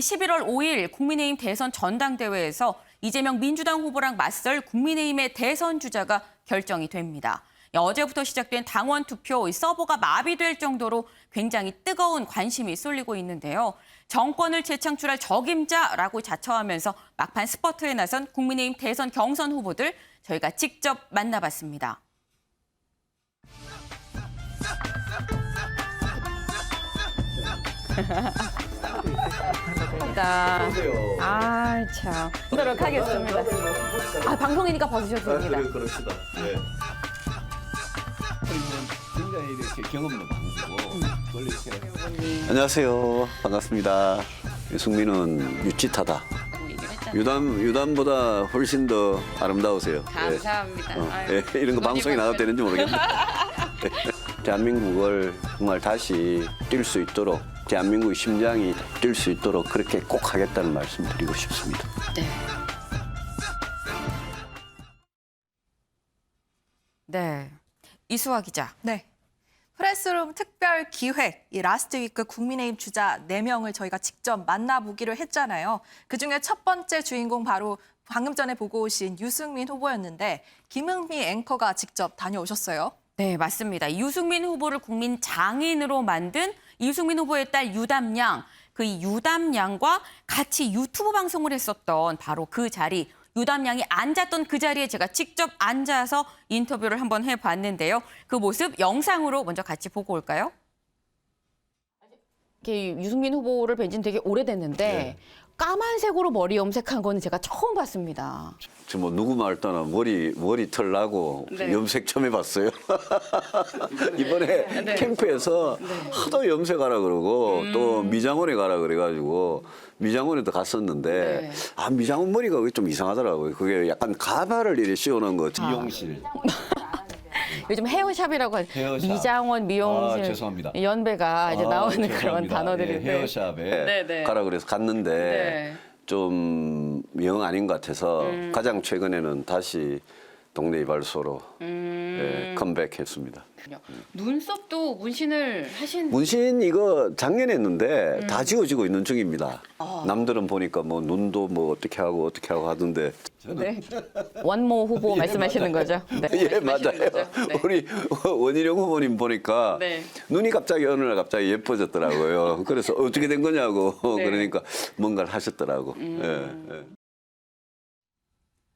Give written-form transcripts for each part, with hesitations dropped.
11월 5일 국민의힘 대선 전당대회에서 이재명 민주당 후보랑 맞설 국민의힘의 대선 주자가 결정이 됩니다. 어제부터 시작된 당원 투표 서버가 마비될 정도로 굉장히 뜨거운 관심이 쏠리고 있는데요. 정권을 재창출할 적임자라고 자처하면서 막판 스퍼트에 나선 국민의힘 대선 경선 후보들 저희가 직접 만나봤습니다. 아, 참. 보도록 하겠습니다. 아, 방송이니까 벗으셔도 됩니다. 그럽시다. 네. 굉장히 이렇게 경험 있는 방송이고. 안녕하세요. 반갑습니다. 유승민은 유치타다. 유담보다 훨씬 더 아름다우세요. 감사합니다. 네. 이런 거 방송에 나가도 되는지 모르겠네. 대한민국을 정말 다시 뛸 수 있도록, 대한민국의 심장이 뛸 수 있도록 그렇게 꼭 하겠다는 말씀 드리고 싶습니다. 네. 네. 이수아 기자. 네. 프레스룸 특별 기획, 이 라스트 위크 국민의힘 주자 4명을 저희가 직접 만나보기로 했잖아요. 그중에 첫 번째 주인공 바로 방금 전에 보고 오신 유승민 후보였는데 김은미 앵커가 직접 다녀오셨어요. 네, 맞습니다. 유승민 후보를 국민 장인으로 만든 유승민 후보의 딸 유담양, 그 유담양과 같이 유튜브 방송을 했었던 바로 그 자리, 유담양이 앉았던 그 자리에 제가 직접 앉아서 인터뷰를 한번 해봤는데요. 그 모습 영상으로 먼저 같이 보고 올까요? 유승민 후보를 뵌 지는 되게 오래됐는데 네. 까만색으로 머리 염색한 거는 제가 처음 봤습니다. 저 뭐 누구 말 떠나 머리털 나고 네. 염색 처음 해봤어요. 이번에 네. 캠프에서 하도 염색하라 그러고 또 미장원에 가라 그래가지고 미장원에도 갔었는데 네. 아 미장원 머리가 좀 이상하더라고요. 그게 약간 가발을 이렇게 씌워놓은 거. 미용실. 요즘 헤어샵이라고 하죠. 헤어샵. 미장원, 미용실, 죄송합니다. 연배가 이제 나오는 그런 죄송합니다. 단어들인데. 예, 헤어샵에 네, 네. 가라 그래서 갔는데 네. 좀 영 아닌 것 같아서 가장 최근에는 다시 동네 이발소로 예, 컴백했습니다. 눈썹도 문신을 하신. 문신 이거 작년에 했는데 다 지워지고 있는 중입니다. 남들은 보니까 뭐 눈도 뭐 어떻게 하고 하던데 네. 원모 후보 말씀하시는 거죠? 네. 예, 말씀하시는 맞아요. 거죠? 네. 우리 원희룡 후보님 보니까 네. 눈이 갑자기 어느 날 갑자기 예뻐졌더라고요. 그래서 어떻게 된 거냐고 네. 그러니까 뭔가를 하셨더라고. 예, 예.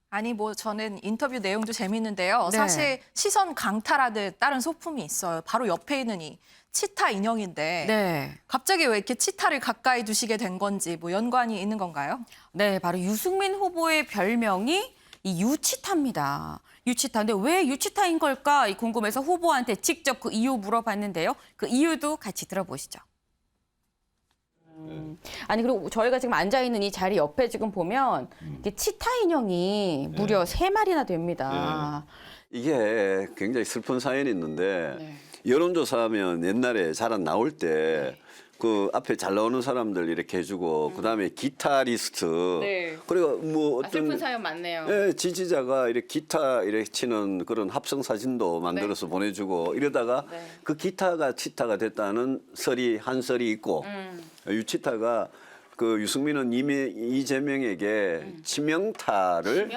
아니 뭐 저는 인터뷰 내용도 재밌는데요. 네. 사실 시선 강탈하듯 다른 소품이 있어요. 바로 옆에 있는 이 치타 인형인데 네. 갑자기 왜 이렇게 치타를 가까이 두시게 된 건지 뭐 연관이 있는 건가요? 네, 바로 유승민 후보의 별명이 이 유치타입니다. 유치타인데 왜 유치타인 걸까 궁금해서 후보한테 직접 그 이유 물어봤는데요. 그 이유도 같이 들어보시죠. 아니 그리고 저희가 지금 앉아 있는 이 자리 옆에 지금 보면 이게 치타 인형이 무려 3마리나 됩니다. 이게 굉장히 슬픈 사연이 있는데 네. 여론조사하면 옛날에 잘 안 나올 때 그 앞에 잘 나오는 사람들 이렇게 해주고 그다음에 기타리스트 네. 그리고 뭐 어떤 사연 많네요. 예, 지지자가 이렇게 기타 이렇게 치는 그런 합성 사진도 만들어서 보내주고 이러다가 네. 그 기타가 치타가 됐다는 한 설이 있고 유치타가 그 유승민은 이재명에게 치명타를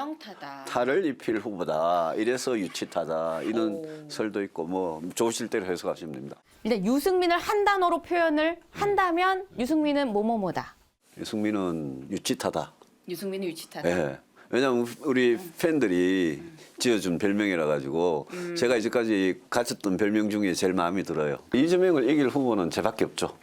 탈을 입힐 후보다. 이래서 유치타다. 이런 설도 있고 뭐 좋으실 대로 해석하시면 됩니다. 근데 유승민을 한 단어로 표현을 한다면 유승민은 뭐뭐뭐다. 유승민은 유치타다. 유승민은 유치타다. 예. 왜냐하면 우리 팬들이 지어준 별명이라 가지고 제가 이제까지 가졌던 별명 중에 제일 마음에 들어요. 이재명을 이길 후보는 제밖에 없죠.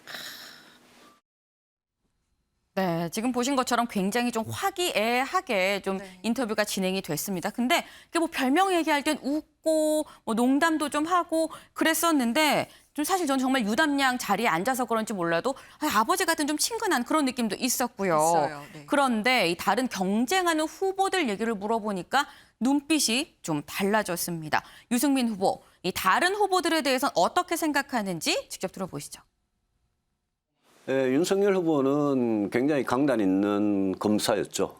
네, 지금 보신 것처럼 굉장히 좀 화기애애하게 좀 인터뷰가 진행이 됐습니다. 근데 이게 뭐 별명 얘기할 땐 웃고 뭐 농담도 좀 하고 그랬었는데 좀 사실 전 정말 유담양 자리에 앉아서 그런지 몰라도 아버지 같은 좀 친근한 그런 느낌도 있었고요. 있어요, 네. 그런데 이 다른 경쟁하는 후보들 얘기를 물어보니까 눈빛이 좀 달라졌습니다. 유승민 후보, 이 다른 후보들에 대해서는 어떻게 생각하는지 직접 들어보시죠. 예, 윤석열 후보는 굉장히 강단 있는 검사였죠.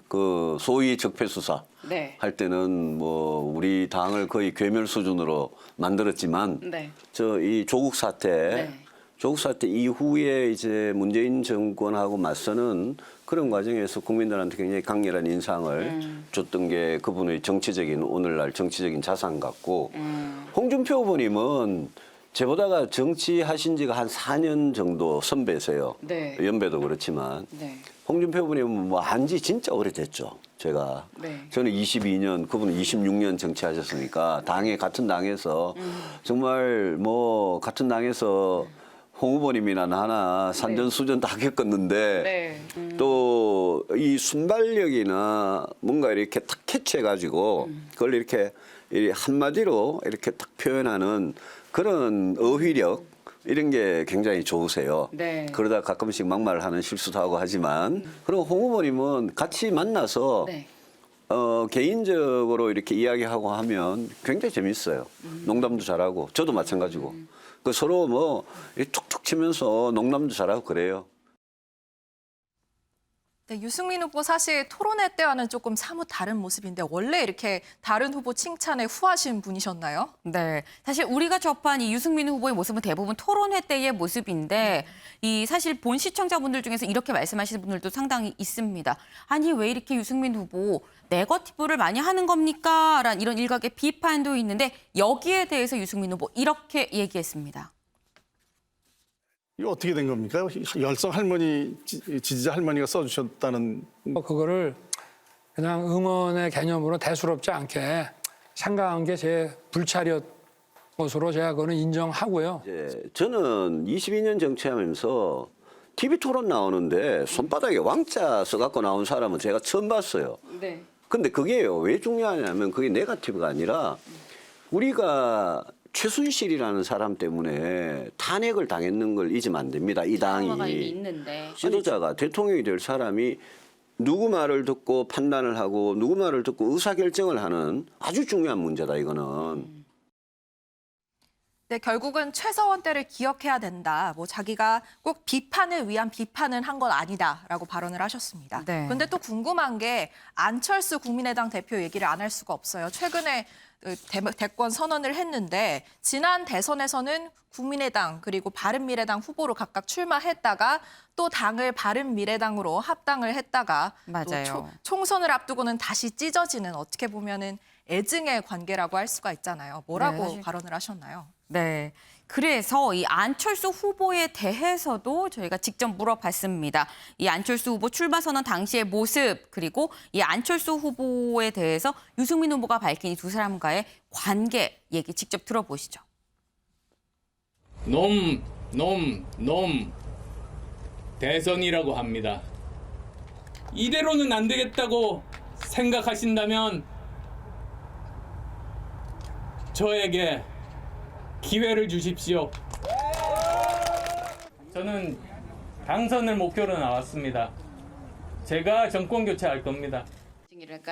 그 소위 적폐수사 네. 할 때는 뭐 우리 당을 거의 괴멸 수준으로 만들었지만 네. 저 이 조국 사태 조국 사태 이후에 이제 문재인 정권하고 맞서는 그런 과정에서 국민들한테 굉장히 강렬한 인상을 줬던 게 그분의 정치적인 오늘날 정치적인 자산 같고 홍준표 후보님은 제보다가 정치하신 지가 한 4년 정도 선배세요. 네. 연배도 그렇지만 네. 홍준표 후보님은 뭐 한지 진짜 오래됐죠. 제가 저는 22년 그분은 26년 정치하셨으니까 당에 같은 당에서 정말 뭐 같은 당에서 홍 후보님이나 나나 산전수전 다 겪었는데 또 이 순발력이나 뭔가 이렇게 탁 캐치해가지고 그걸 이렇게 한마디로 이렇게 딱 표현하는 그런 어휘력 이런 게 굉장히 좋으세요. 네. 그러다 가끔씩 막말을 하는 실수도 하고 하지만 그리고 홍 후보님은 같이 만나서 개인적으로 이렇게 이야기하고 하면 굉장히 재밌어요. 농담도 잘하고 저도 마찬가지고 그 서로 뭐 툭툭 치면서 농담도 잘하고 그래요. 네, 유승민 후보 사실 토론회 때와는 조금 사뭇 다른 모습인데 원래 이렇게 다른 후보 칭찬에 후하신 분이셨나요? 네, 사실 우리가 접한 이 유승민 후보의 모습은 대부분 토론회 때의 모습인데 이 사실 본 시청자분들 중에서 이렇게 말씀하시는 분들도 상당히 있습니다. 아니 왜 이렇게 유승민 후보 네거티브를 많이 하는 겁니까? 라는 이런 일각의 비판도 있는데 여기에 대해서 유승민 후보 이렇게 얘기했습니다. 이거 어떻게 된 겁니까? 열성 할머니, 지지자 할머니가 써주셨다는. 그거를 그냥 응원의 개념으로 대수롭지 않게 생각한 게 제 불찰이었 것으로 제가 그거는 인정하고요. 저는 22년 정치하면서 TV 토론 나오는데 손바닥에 왕자 써갖고 나온 사람은 제가 처음 봤어요. 네. 근데 그게 왜 중요하냐면 그게 네거티브가 아니라 우리가 최순실이라는 사람 때문에 탄핵을 당했는 걸 잊으면 안 됩니다. 이 당이. 있는데. 지도자가 대통령이 될 사람이 누구 말을 듣고 판단을 하고 누구 말을 듣고 의사결정을 하는 아주 중요한 문제다 이거는. 네, 결국은 최서원 때를 기억해야 된다. 뭐 자기가 꼭 비판을 위한 비판은 한 건 아니다라고 발언을 하셨습니다. 네. 그런데 또 궁금한 게 안철수 국민의당 대표 얘기를 안 할 수가 없어요. 최근에 대권 선언을 했는데 지난 대선에서는 국민의당 그리고 바른미래당 후보로 각각 출마했다가 또 당을 바른미래당으로 합당을 했다가 맞아요. 또 총선을 앞두고는 다시 찢어지는 어떻게 보면은 애증의 관계라고 할 수가 있잖아요. 뭐라고 네, 사실- 발언을 하셨나요? 네. 그래서 이 안철수 후보에 대해서도 저희가 직접 물어봤습니다. 이 안철수 후보 출마 선언 당시의 모습 그리고 이 안철수 후보에 대해서 유승민 후보가 밝힌 이 두 사람과의 관계 얘기 직접 들어보시죠. 놈 대선이라고 합니다. 이대로는 안 되겠다고 생각하신다면 저에게 기회를 주십시오. 저는 당선을 목표로 나왔습니다. 제가 정권 교체할 겁니다.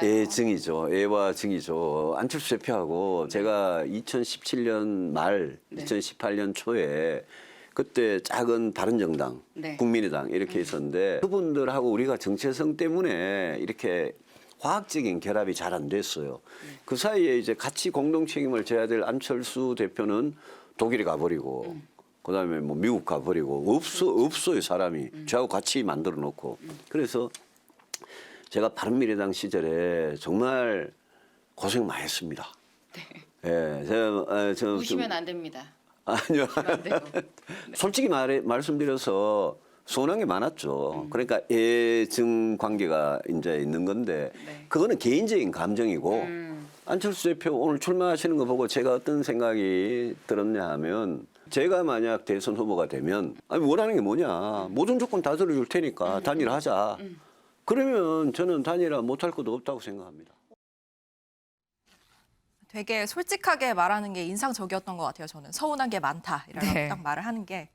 애증이죠. 애와 증이죠. 안철수 대표하고 제가 2017년 말, 2018년 초에 그때 작은 바른정당, 국민의당 이렇게 있었는데 그분들하고 우리가 정체성 때문에 이렇게 화학적인 결합이 잘 안 됐어요. 그 사이에 이제 같이 공동 책임을 져야 될 안철수 대표는 독일에 가버리고 그다음에 뭐 미국 가버리고 없어요 사람이. 저하고 같이 만들어 놓고. 그래서 제가 바른미래당 시절에 정말 고생 많이 했습니다. 예, 제가 우시면 안 됩니다. 아니요. 안 되고. 솔직히 말씀드려서 서운한 게 많았죠. 그러니까 애증 관계가 이제 있는 건데 그거는 개인적인 감정이고 안철수 대표 오늘 출마하시는 거 보고 제가 어떤 생각이 들었냐 하면 제가 만약 대선 후보가 되면 아니 원하는 게 뭐냐 모든 조건 다 들어줄 테니까 단일화하자. 그러면 저는 단일화 못할 것도 없다고 생각합니다. 되게 솔직하게 말하는 게 인상적이었던 것 같아요. 저는 서운한 게 많다 이라고 네. 딱 말을 하는 게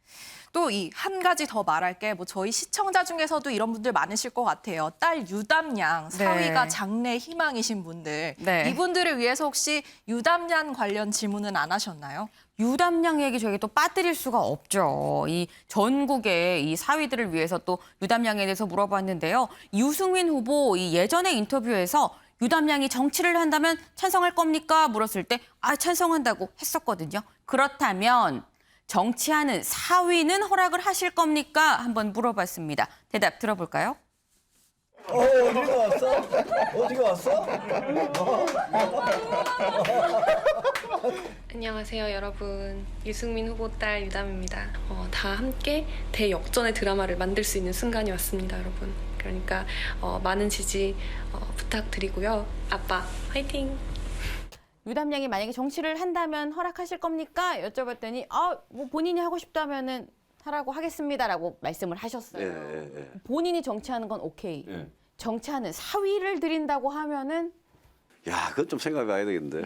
또 이 한 가지 더 말할 게 뭐 저희 시청자 중에서도 이런 분들 많으실 것 같아요. 딸 유담양 사위가 장래 희망이신 분들 네. 이분들을 위해서 혹시 유담양 관련 질문은 안 하셨나요? 유담양 얘기 저희가 또 빠뜨릴 수가 없죠. 이 전국의 이 사위들을 위해서 또 유담양에 대해서 물어봤는데요. 유승민 후보 이 예전의 인터뷰에서 유담양이 정치를 한다면 찬성할 겁니까? 물었을 때 찬성한다고 했었거든요. 그렇다면 정치하는 사위는 허락을 하실 겁니까? 한번 물어봤습니다. 대답 들어볼까요? 어디가 왔어? 어디가 왔어? 안녕하세요, 여러분. 유승민 후보 딸 유담입니다. 다 함께 대역전의 드라마를 만들 수 있는 순간이 왔습니다, 여러분. 그러니까 많은 지지 부탁드리고요. 아빠, 화이팅! 유담 양이 만약에 정치를 한다면 허락하실 겁니까? 여쭤봤더니 뭐 본인이 하고 싶다면은 하라고 하겠습니다라고 말씀을 하셨어요. 예. 본인이 정치하는 건 오케이. 예. 정치하는 사위를 드린다고 하면은 야, 그건 좀 생각해야 되겠는데.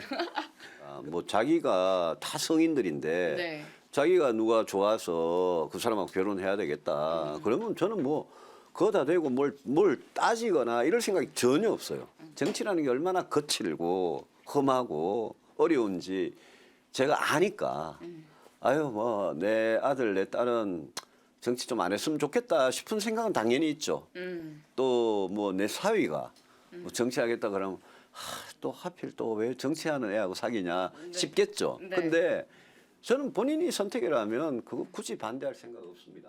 뭐 자기가 다 성인들인데 네. 자기가 누가 좋아서 그 사람하고 결혼해야 되겠다. 그러면 저는 뭐 그거 다 되고 뭘 따지거나 이럴 생각이 전혀 없어요. 정치라는 게 얼마나 거칠고 험하고 어려운지 제가 아니까. 아유 뭐 내 아들 내 딸은 정치 좀 안 했으면 좋겠다 싶은 생각은 당연히 있죠. 또 뭐 내 사위가 뭐 정치하겠다 그러면 또 하필 또 왜 정치하는 애하고 사귀냐 싶겠죠. 근데 저는 본인이 선택이라면 그거 굳이 반대할 생각 없습니다.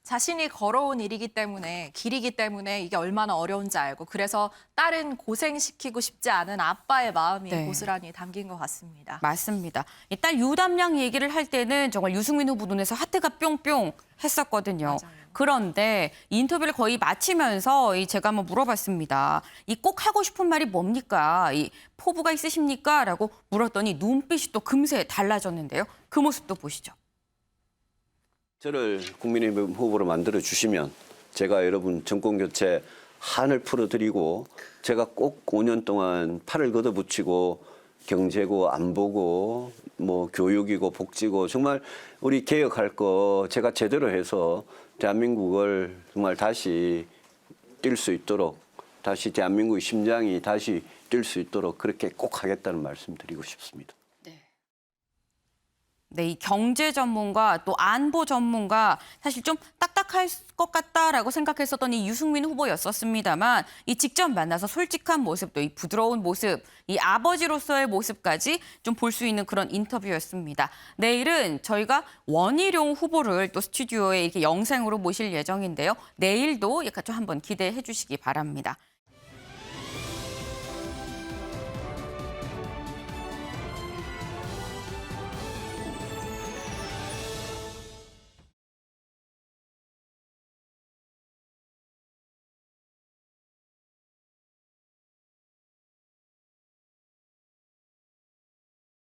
자신이 걸어온 일이기 때문에, 길이기 때문에 이게 얼마나 어려운지 알고, 그래서 딸은 고생시키고 싶지 않은 아빠의 마음이 네. 고스란히 담긴 것 같습니다. 맞습니다. 이 딸 유담 양 얘기를 할 때는 정말 유승민 후보 눈에서 하트가 뿅뿅 했었거든요. 맞아요. 그런데 인터뷰를 거의 마치면서 제가 한번 물어봤습니다. 이 꼭 하고 싶은 말이 뭡니까? 이 포부가 있으십니까? 라고 물었더니 눈빛이 또 금세 달라졌는데요. 그 모습도 보시죠. 저를 국민의힘 후보로 만들어 주시면 제가 여러분 정권 교체 한을 풀어드리고 제가 꼭 5년 동안 팔을 걷어붙이고 경제고 안보고 뭐 교육이고 복지고 정말 우리 개혁할 거 제가 제대로 해서 대한민국을 정말 다시 뛸 수 있도록 다시 대한민국의 심장이 다시 뛸 수 있도록 그렇게 꼭 하겠다는 말씀 드리고 싶습니다. 네, 이 경제 전문가 또 안보 전문가 사실 좀 딱딱할 것 같다라고 생각했었던 이 유승민 후보였었습니다만 이 직접 만나서 솔직한 모습 또 이 부드러운 모습 이 아버지로서의 모습까지 좀 볼 수 있는 그런 인터뷰였습니다. 내일은 저희가 원희룡 후보를 또 스튜디오에 이렇게 영상으로 모실 예정인데요. 내일도 약간 좀 한번 기대해 주시기 바랍니다.